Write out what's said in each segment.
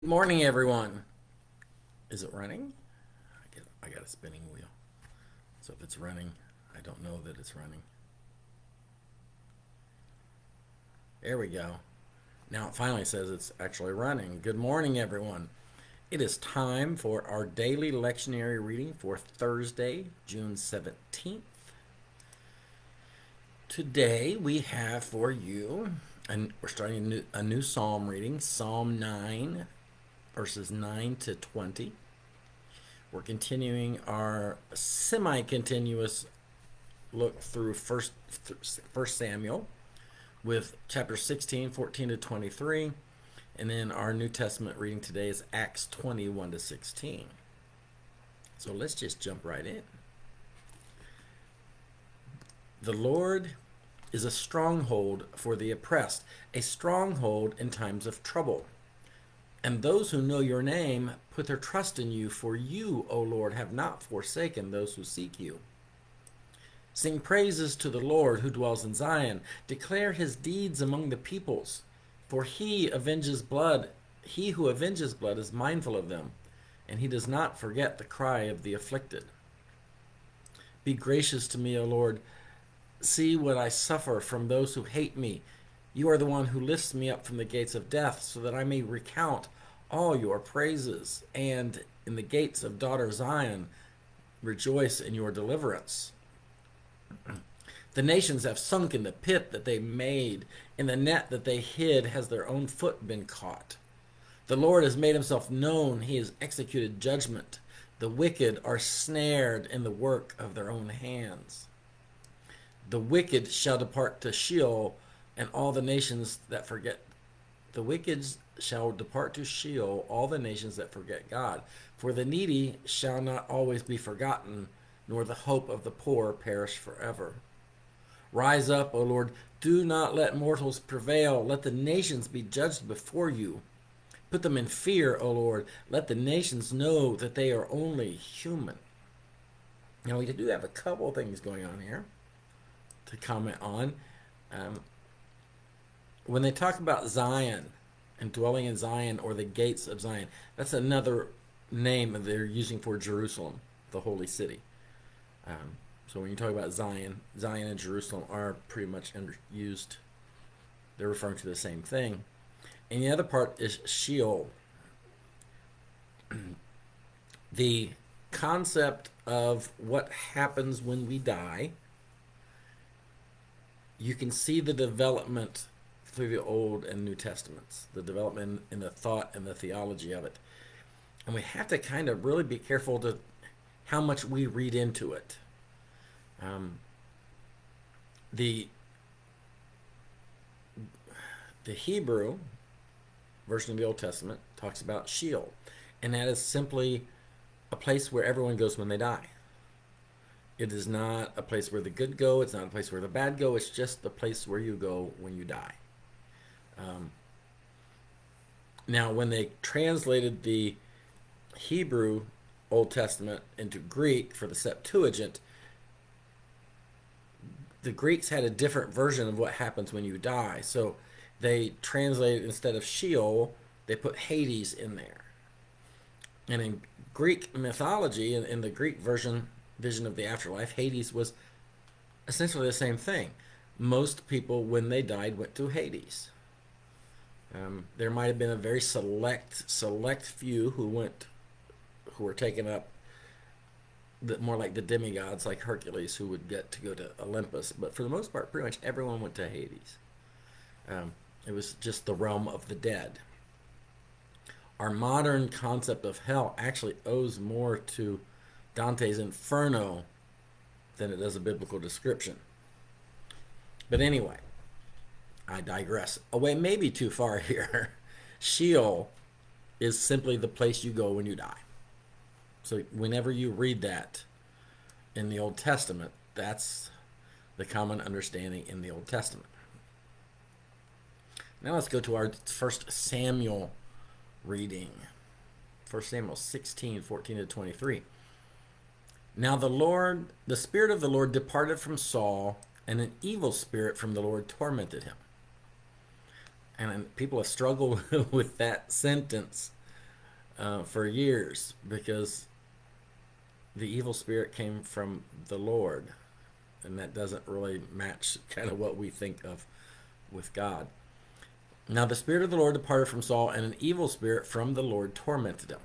Morning, everyone. Is it running? I got a spinning wheel. So if it's running, I don't know that it's running. There we go. Now it finally says it's actually running. Good morning, everyone. It is time for our daily lectionary reading for Thursday, June 17th. Today we have for you, and we're starting a new psalm reading, Psalm 9, verses 9 to 20. We're continuing our semi-continuous look through First Samuel with chapter 16, 14 to 23. And then our New Testament reading today is Acts 21 to 16. So let's just jump right in. The Lord is a stronghold for the oppressed, a stronghold in times of trouble. And those who know your name put their trust in you, for you, O Lord, have not forsaken those who seek you. Sing praises to the Lord who dwells in Zion. Declare his deeds among the peoples. For he who avenges blood is mindful of them, and he does not forget the cry of the afflicted. Be gracious to me, O Lord. See what I suffer from those who hate me. You are the one who lifts me up from the gates of death, so that I may recount all your praises, and in the gates of daughter Zion rejoice in your deliverance. The nations have sunk in the pit that they made. In the net that they hid has their own foot been caught. The Lord has made himself known. He has executed judgment. The wicked are snared in the work of their own hands. The wicked shall depart to Sheol, and all the nations that forget. The wicked shall depart to Sheol, all the nations that forget God. For the needy shall not always be forgotten, nor the hope of the poor perish forever. Rise up, O Lord, do not let mortals prevail. Let the nations be judged before you. Put them in fear, O Lord. Let the nations know that they are only human. Now, we do have a couple of things going on here to comment on. When they talk about Zion and dwelling in Zion or the gates of Zion, that's another name they're using for Jerusalem, the holy city. So when you talk about Zion and Jerusalem are pretty much used. They're referring to the same thing. And the other part is Sheol. The concept of what happens when we die, you can see the development through the Old and New Testaments, the development in the thought and the theology of it. And we have to kind of really be careful to how much we read into it. The Hebrew version of the Old Testament talks about Sheol, and that is simply a place where everyone goes when they die. It is not a place where the good go. It's not a place where the bad go. It's just the place where you go when you die. Now, when they translated the Hebrew Old Testament into Greek for the Septuagint, the Greeks had a different version of what happens when you die. So they translated, instead of Sheol, they put Hades in there. And in Greek mythology, in the Greek vision of the afterlife, Hades was essentially the same thing. Most people, when they died, went to Hades. There might have been a very select few who were taken up, more like the demigods, like Hercules, who would get to go to Olympus. But for the most part, pretty much everyone went to Hades. It was just the realm of the dead. Our modern concept of hell actually owes more to Dante's Inferno than it does a biblical description. But anyway, I digress. Away maybe too far here. Sheol is simply the place you go when you die. So whenever you read that in the Old Testament, that's the common understanding in the Old Testament. Now let's go to our First Samuel reading. 1 Samuel 16, 14 to 23. Now the Spirit of the Lord departed from Saul, and an evil spirit from the Lord tormented him. And people have struggled with that sentence for years because the evil spirit came from the Lord, and that doesn't really match kind of what we think of with God. Now the Spirit of the Lord departed from Saul, and an evil spirit from the Lord tormented him.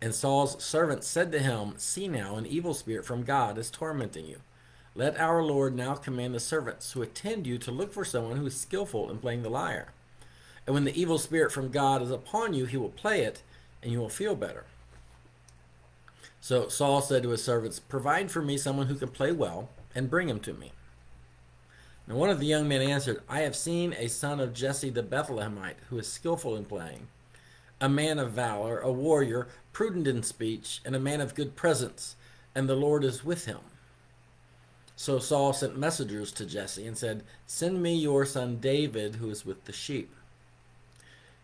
And Saul's servants said to him, "See now, an evil spirit from God is tormenting you. Let our Lord now command the servants who attend you to look for someone who is skillful in playing the lyre. And when the evil spirit from God is upon you, he will play it, and you will feel better." So Saul said to his servants, "Provide for me someone who can play well, and bring him to me." Now one of the young men answered, "I have seen a son of Jesse the Bethlehemite, who is skillful in playing, a man of valor, a warrior, prudent in speech, and a man of good presence, and the Lord is with him." So Saul sent messengers to Jesse and said, "Send me your son David, who is with the sheep."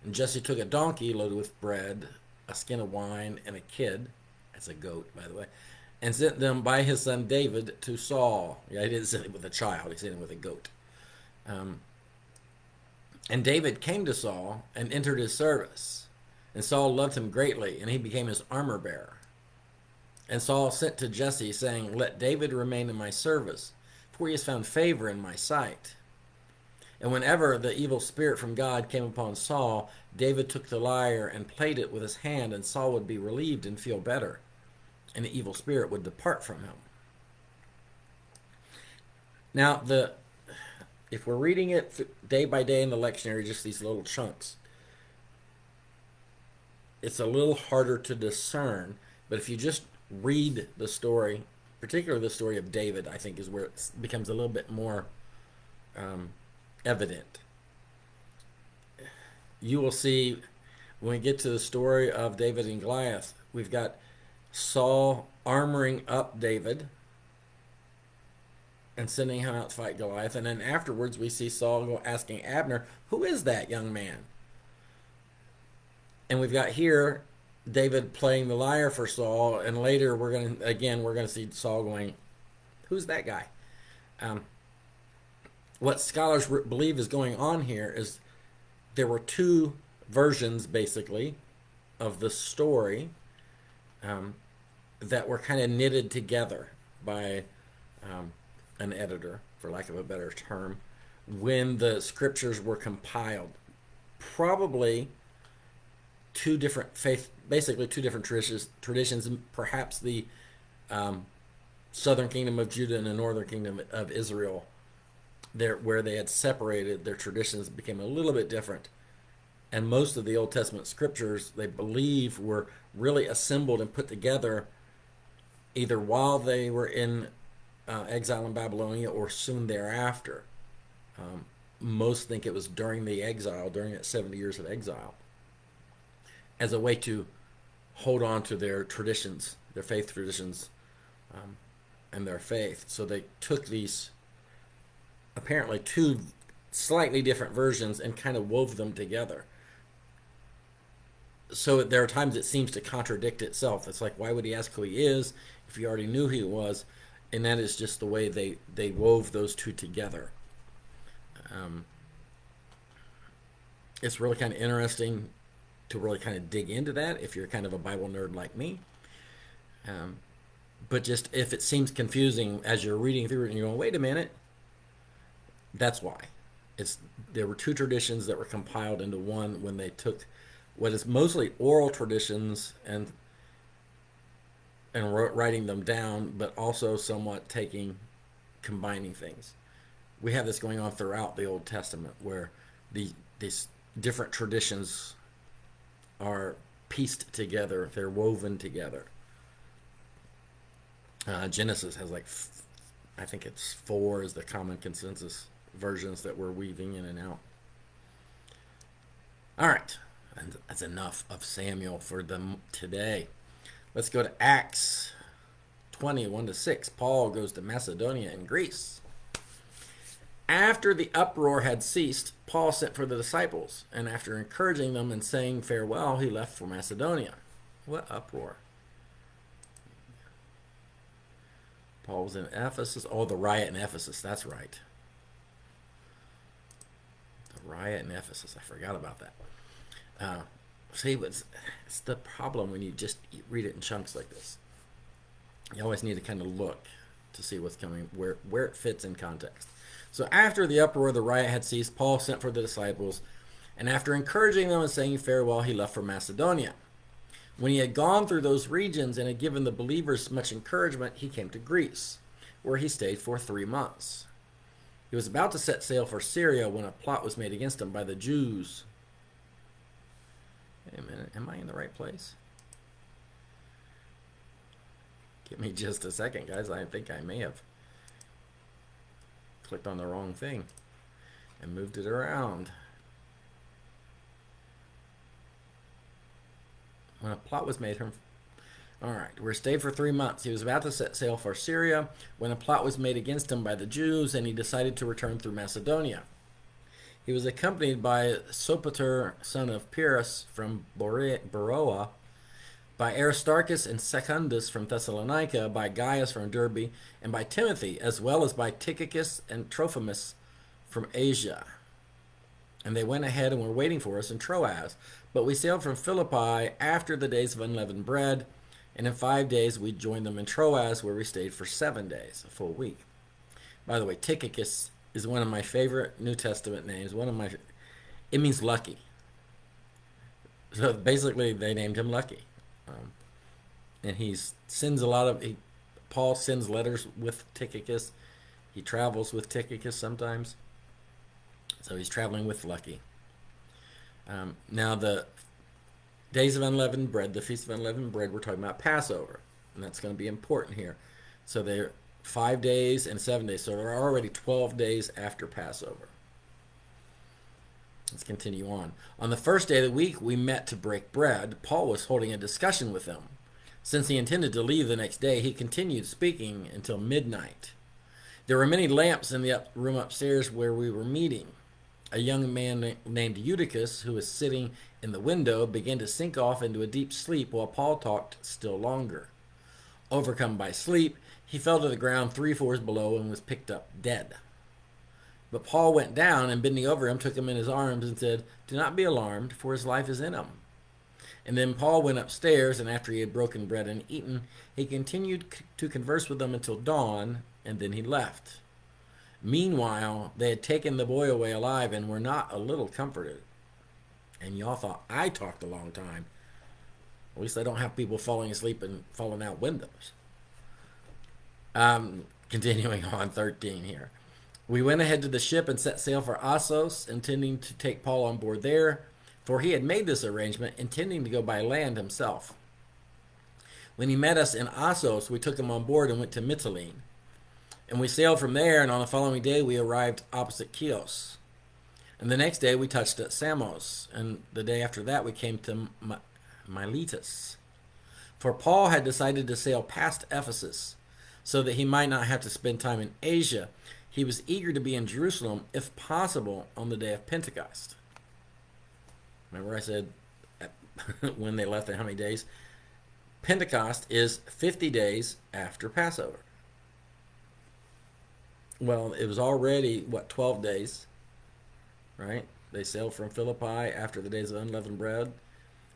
And Jesse took a donkey loaded with bread, a skin of wine, and a kid, that's a goat, by the way, and sent them by his son David to Saul. Yeah, he didn't send him with a child, he sent him with a goat. And David came to Saul and entered his service. And Saul loved him greatly, and he became his armor bearer. And Saul sent to Jesse, saying, "Let David remain in my service, for he has found favor in my sight." And whenever the evil spirit from God came upon Saul, David took the lyre and played it with his hand, and Saul would be relieved and feel better, and the evil spirit would depart from him. Now, if we're reading it day by day in the lectionary, just these little chunks, it's a little harder to discern. But if you just read the story, particularly the story of David, I think is where it becomes a little bit more evident. You will see when we get to the story of David and Goliath, we've got Saul armoring up David and sending him out to fight Goliath. And then afterwards we see Saul go asking Abner, "Who is that young man?" And we've got here David playing the lyre for Saul, and later we're going to see Saul going, "Who's that guy?" What scholars believe is going on here is there were two versions, basically, of the story that were kind of knitted together by an editor, for lack of a better term, when the scriptures were compiled. Probably two different traditions, and perhaps the southern kingdom of Judah and the northern kingdom of Israel, where they had separated, their traditions became a little bit different. And most of the Old Testament scriptures, they believe, were really assembled and put together either while they were in exile in Babylonia or soon thereafter. Most think it was during the exile, during that 70 years of exile, as a way to hold on to their traditions, their faith traditions, and their faith. So they took these apparently two slightly different versions and kind of wove them together. So there are times it seems to contradict itself. It's like, why would he ask who he is if he already knew who he was? And that is just the way they wove those two together. It's really kind of interesting to really kind of dig into that if you're kind of a Bible nerd like me. But just if it seems confusing as you're reading through it and you're going, wait a minute, that's why. There were two traditions that were compiled into one when they took what is mostly oral traditions and writing them down, but also somewhat combining things. We have this going on throughout the Old Testament, where these different traditions are pieced together, they're woven together. Genesis has I think it's 4 is the common consensus versions that we're weaving in and out. All right, and that's enough of Samuel for them today. Let's go to Acts 20:1-6. Paul goes to Macedonia and Greece. After the uproar had ceased, Paul sent for the disciples, and after encouraging them and saying farewell, he left for Macedonia. What uproar? Paul was in Ephesus. Oh, the riot in Ephesus. That's right. The riot in Ephesus. I forgot about that. See, it's the problem when you just read it in chunks like this. You always need to kind of look to see what's coming, where it fits in context. So after the uproar of the riot had ceased, Paul sent for the disciples, and after encouraging them and saying farewell, he left for Macedonia. When he had gone through those regions and had given the believers much encouragement, he came to Greece, where he stayed for 3 months. He was about to set sail for Syria when a plot was made against him by the Jews. Wait a minute, am I in the right place? Give me just a second, guys. I think I may have clicked on the wrong thing and moved it around. When a plot was made from... All right, we stayed for 3 months. He was about to set sail for Syria when a plot was made against him by the Jews, and he decided to return through Macedonia. He was accompanied by Sopater, son of Pyrrhus from Beroa, by Aristarchus and Secundus from Thessalonica, by Gaius from Derbe, and by Timothy, as well as by Tychicus and Trophimus from Asia. And they went ahead and were waiting for us in Troas. But we sailed from Philippi after the days of unleavened bread, and in 5 days we joined them in Troas, where we stayed for 7 days, a full week. By the way, Tychicus is one of my favorite New Testament names. It means lucky. So basically, they named him Lucky. And Paul sends letters with Tychicus. He travels with Tychicus sometimes. So he's traveling with Lucky. Now the days of unleavened bread, the Feast of Unleavened Bread, we're talking about Passover. And that's going to be important here. So they're 5 days and 7 days. So they're already 12 days after Passover. Let's continue on. On the first day of the week, we met to break bread. Paul was holding a discussion with them. Since he intended to leave the next day, he continued speaking until midnight. There were many lamps in the room upstairs where we were meeting. A young man named Eutychus, who was sitting in the window, began to sink off into a deep sleep while Paul talked still longer. Overcome by sleep, he fell to the ground 3 floors below and was picked up dead. But Paul went down and, bending over him, took him in his arms and said, "Do not be alarmed, for his life is in him." And then Paul went upstairs, and after he had broken bread and eaten, he continued to converse with them until dawn, and then he left. Meanwhile, they had taken the boy away alive and were not a little comforted. And y'all thought I talked a long time. At least I don't have people falling asleep and falling out windows. Continuing on, 13 here. We went ahead to the ship and set sail for Assos, intending to take Paul on board there, for he had made this arrangement, intending to go by land himself. When he met us in Assos, we took him on board and went to Mytilene. And we sailed from there, and on the following day we arrived opposite Chios. And the next day we touched at Samos, and the day after that we came to Miletus. For Paul had decided to sail past Ephesus, so that he might not have to spend time in Asia. He was eager to be in Jerusalem, if possible, on the day of Pentecost. Remember I said when they left and how many days? Pentecost is 50 days after Passover. Well, it was already, 12 days, right? They sailed from Philippi after the days of unleavened bread.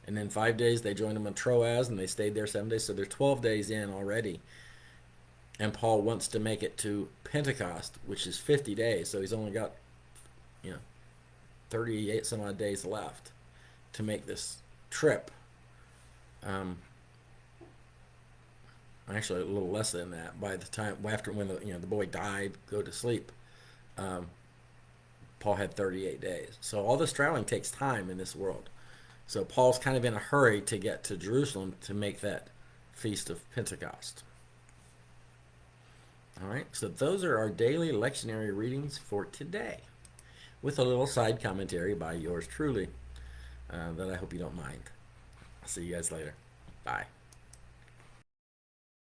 And then 5 days they joined them in Troas, and they stayed there 7 days. So they're 12 days in already. And Paul wants to make it to Pentecost, which is 50 days. So he's only got, 38 some odd days left to make this trip. Actually, a little less than that. By the time after when the boy died, go to sleep, Paul had 38 days. So all this traveling takes time in this world. So Paul's kind of in a hurry to get to Jerusalem to make that Feast of Pentecost. All right, so those are our daily lectionary readings for today, with a little side commentary by yours truly that I hope you don't mind. I'll see you guys later. Bye.